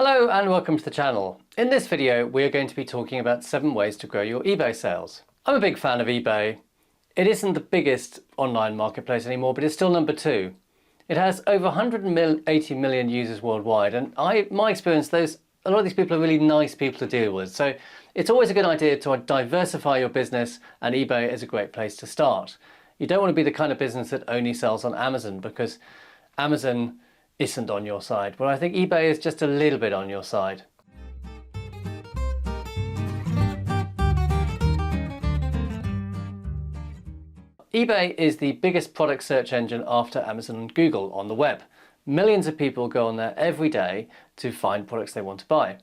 Hello and welcome to the channel. In this video we are going to be talking about 7 ways to grow your eBay sales. I'm a big fan of eBay. It isn't the biggest online marketplace anymore, but it's still number 2. It has over 180 million users worldwide, and my experience, a lot of these people are really nice people to deal with. So it's always a good idea to diversify your business, and eBay is a great place to start. You don't want to be the kind of business that only sells on Amazon, because Amazon isn't on your side. But I think eBay is just a little bit on your side. eBay is the biggest product search engine after Amazon and Google on the web. Millions of people go on there every day to find products they want to buy.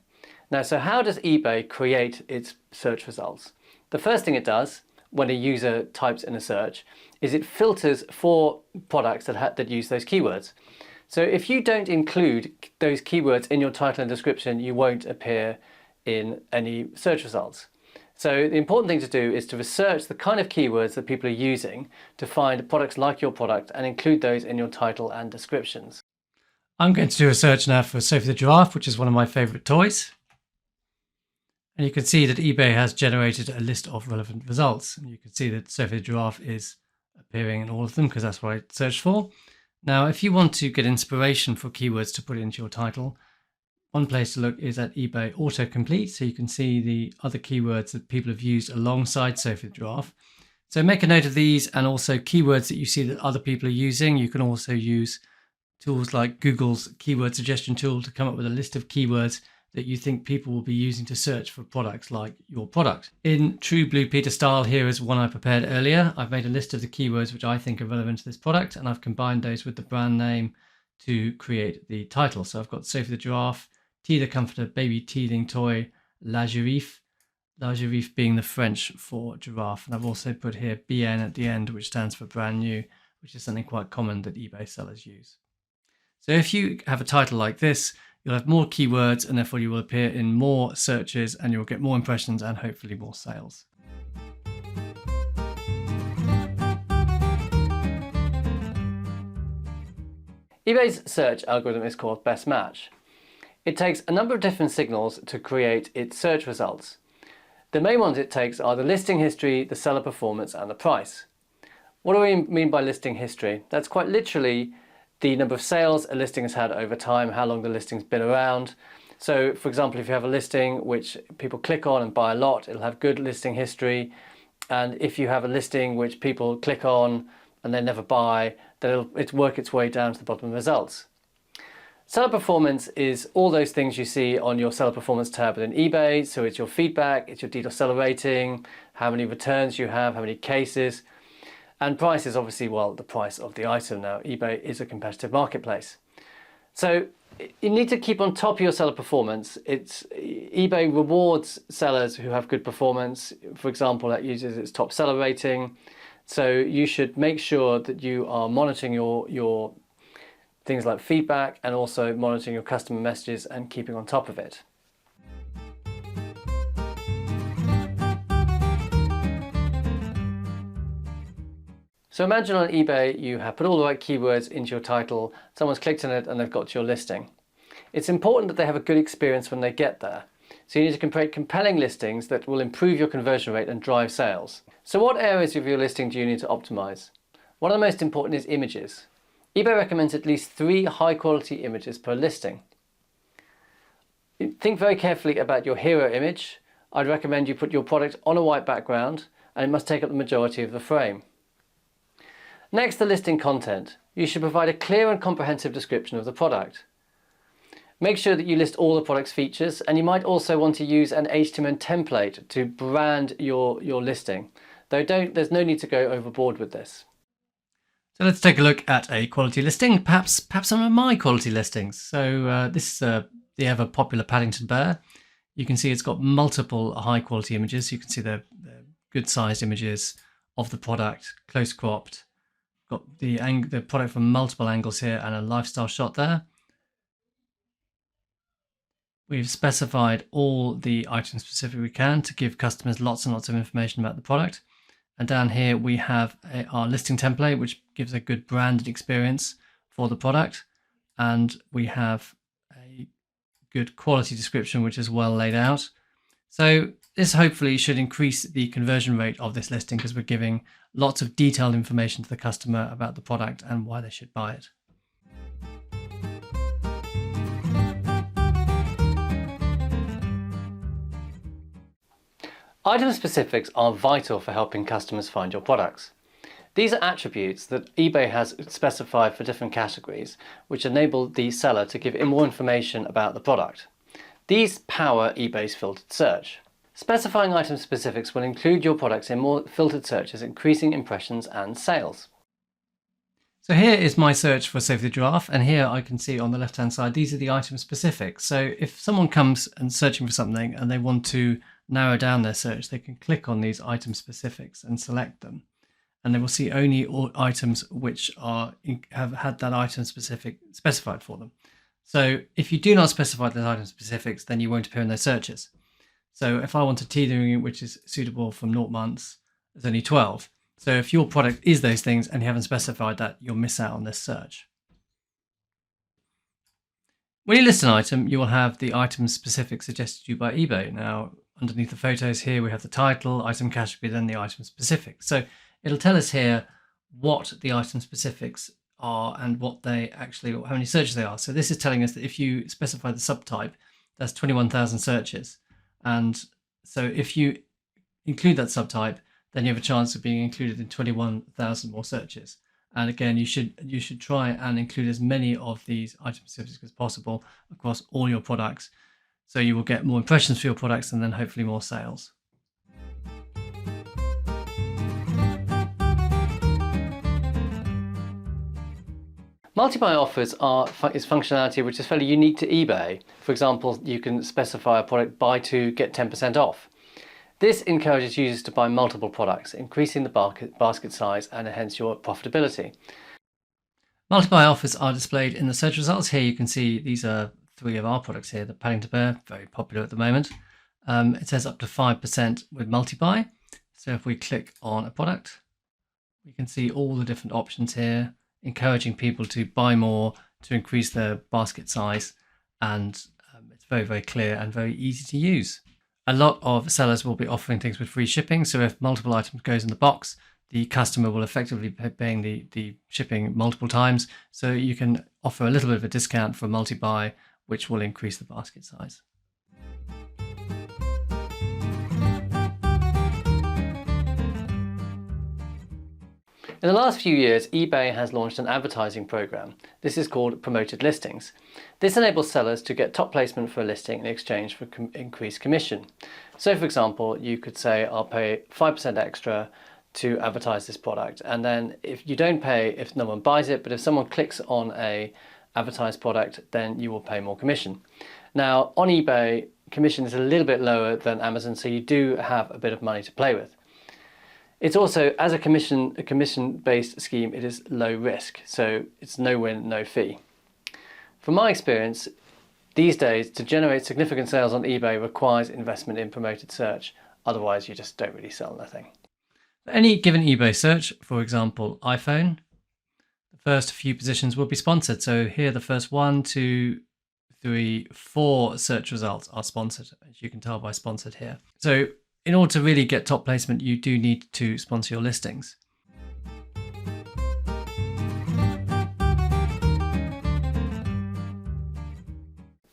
Now, so how does eBay create its search results? The first thing it does when a user types in a search is it filters for products that use those keywords. So if you don't include those keywords in your title and description, you won't appear in any search results. So the important thing to do is to research the kind of keywords that people are using to find products like your product and include those in your title and descriptions. I'm going to do a search now for Sophie the Giraffe, which is one of my favorite toys. And you can see that eBay has generated a list of relevant results. And you can see that Sophie the Giraffe is appearing in all of them because that's what I searched for. Now, if you want to get inspiration for keywords to put into your title, one place to look is at eBay Autocomplete, so you can see the other keywords that people have used alongside Sophie the Giraffe. So make a note of these, and also keywords that you see that other people are using. You can also use tools like Google's keyword suggestion tool to come up with a list of keywords that you think people will be using to search for products like your product. In true Blue Peter style, here is one I prepared earlier. I've made a list of the keywords which I think are relevant to this product, and I've combined those with the brand name to create the title. So I've got Sophie the Giraffe, Tea the Comforter, Baby Teething Toy, La Giraffe being the French for giraffe. And I've also put here BN at the end, which stands for brand new, which is something quite common that eBay sellers use. So if you have a title like this, you'll have more keywords, and therefore you will appear in more searches, and you'll get more impressions and hopefully more sales. eBay's search algorithm is called Best Match. It takes a number of different signals to create its search results. The main ones it takes are the listing history, the seller performance, and the price. What do we mean by listing history? That's quite literally the number of sales a listing has had over time, how long the listing's been around. So, for example, if you have a listing which people click on and buy a lot, it'll have good listing history. And if you have a listing which people click on and they never buy, then it'll work its way down to the bottom of the results. Seller performance is all those things you see on your seller performance tab within eBay. So it's your feedback, it's your DDoS seller rating, how many returns you have, how many cases. And price is obviously, well, the price of the item. Now, eBay is a competitive marketplace. So you need to keep on top of your seller performance. eBay rewards sellers who have good performance. For example, that uses its top seller rating. So you should make sure that you are monitoring your things like feedback, and also monitoring your customer messages and keeping on top of it. So imagine on eBay you have put all the right keywords into your title, someone's clicked on it and they've got to your listing. It's important that they have a good experience when they get there. So you need to create compelling listings that will improve your conversion rate and drive sales. So what areas of your listing do you need to optimize? One of the most important is images. eBay recommends at least 3 high quality images per listing. Think very carefully about your hero image. I'd recommend you put your product on a white background, and it must take up the majority of the frame. Next, the listing content. You should provide a clear and comprehensive description of the product. Make sure that you list all the product's features, and you might also want to use an HTML template to brand your listing. Though there's no need to go overboard with this. So let's take a look at a quality listing, perhaps some of my quality listings. So this is the ever popular Paddington Bear. You can see it's got multiple high quality images. You can see the good sized images of the product, close cropped. Got the product from multiple angles here, and a lifestyle shot there. We've specified all the items specific we can to give customers lots and lots of information about the product. And down here we have our listing template, which gives a good branded experience for the product. And we have a good quality description, which is well laid out. So this hopefully should increase the conversion rate of this listing because we're giving lots of detailed information to the customer about the product and why they should buy it. Item specifics are vital for helping customers find your products. These are attributes that eBay has specified for different categories, which enable the seller to give more information about the product. These power eBay's filtered search. Specifying item specifics will include your products in more filtered searches, increasing impressions and sales. So here is my search for Save the Giraffe, and here I can see on the left hand side these are the item specifics. So if someone comes and searching for something and they want to narrow down their search, they can click on these item specifics and select them, and they will see only all items which have had that item specified for them. So if you do not specify those item specifics, then you won't appear in those searches. So if I want a tea ring which is suitable from 0 months, there's only 12. So if your product is those things and you haven't specified that, you'll miss out on this search. When you list an item, you will have the item specific suggested to you by eBay. Now, underneath the photos here, we have the title, item category, then the item specific. So it'll tell us here what the item specifics are and what they actually, how many searches they are. So this is telling us that if you specify the subtype, that's 21,000 searches. And so if you include that subtype, then you have a chance of being included in 21,000 more searches. And again, you should try and include as many of these item specifics as possible across all your products. So you will get more impressions for your products and then hopefully more sales. Multi-buy offers is functionality which is fairly unique to eBay. For example, you can specify a product buy two, get 10% off. This encourages users to buy multiple products, increasing the basket size and hence your profitability. Multi-buy offers are displayed in the search results. Here you can see these are 3 of our products here. The Paddington Bear, very popular at the moment. It says up to 5% with multi-buy. So if we click on a product, we can see all the different options here, encouraging people to buy more to increase their basket size, and it's very, very clear and very easy to use. A lot of sellers will be offering things with free shipping, so if multiple items goes in the box, the customer will effectively be paying the shipping multiple times, so you can offer a little bit of a discount for multi-buy, which will increase the basket size. In the last few years, eBay has launched an advertising program. This is called Promoted Listings. This enables sellers to get top placement for a listing in exchange for increased commission. So for example, you could say, I'll pay 5% extra to advertise this product. And then if you don't pay, if no one buys it, but if someone clicks on a advertised product, then you will pay more commission. Now on eBay, commission is a little bit lower than Amazon, so you do have a bit of money to play with. It's also, as a commission-based scheme, it is low risk, so it's no win, no fee. From my experience, these days, to generate significant sales on eBay requires investment in promoted search. Otherwise, you just don't really sell nothing. For any given eBay search, for example, iPhone, the first few positions will be sponsored. So here, the first 1, 2, 3, 4 search results are sponsored, as you can tell by sponsored here. So in order to really get top placement, you do need to sponsor your listings.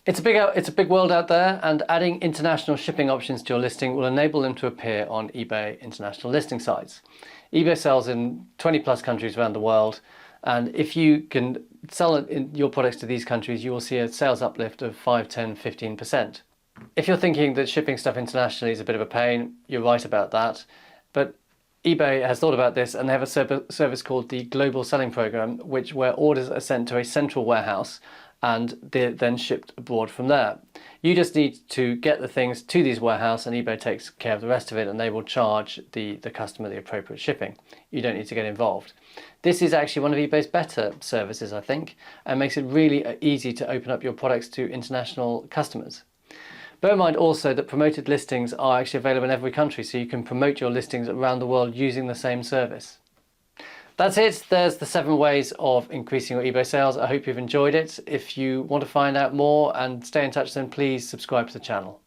It's a big world out there, and adding international shipping options to your listing will enable them to appear on eBay international listing sites. eBay sells in 20 plus countries around the world, and if you can sell your products to these countries, you will see a sales uplift of 5, 10, 15%. If you're thinking that shipping stuff internationally is a bit of a pain, you're right about that. But eBay has thought about this, and they have a service called the Global Selling Program, where orders are sent to a central warehouse and they're then shipped abroad from there. You just need to get the things to these warehouses, and eBay takes care of the rest of it, and they will charge the customer the appropriate shipping. You don't need to get involved. This is actually one of eBay's better services, I think, and makes it really easy to open up your products to international customers. Bear in mind also that promoted listings are actually available in every country, so you can promote your listings around the world using the same service. That's it. There's the 7 ways of increasing your eBay sales. I hope you've enjoyed it. If you want to find out more and stay in touch, then please subscribe to the channel.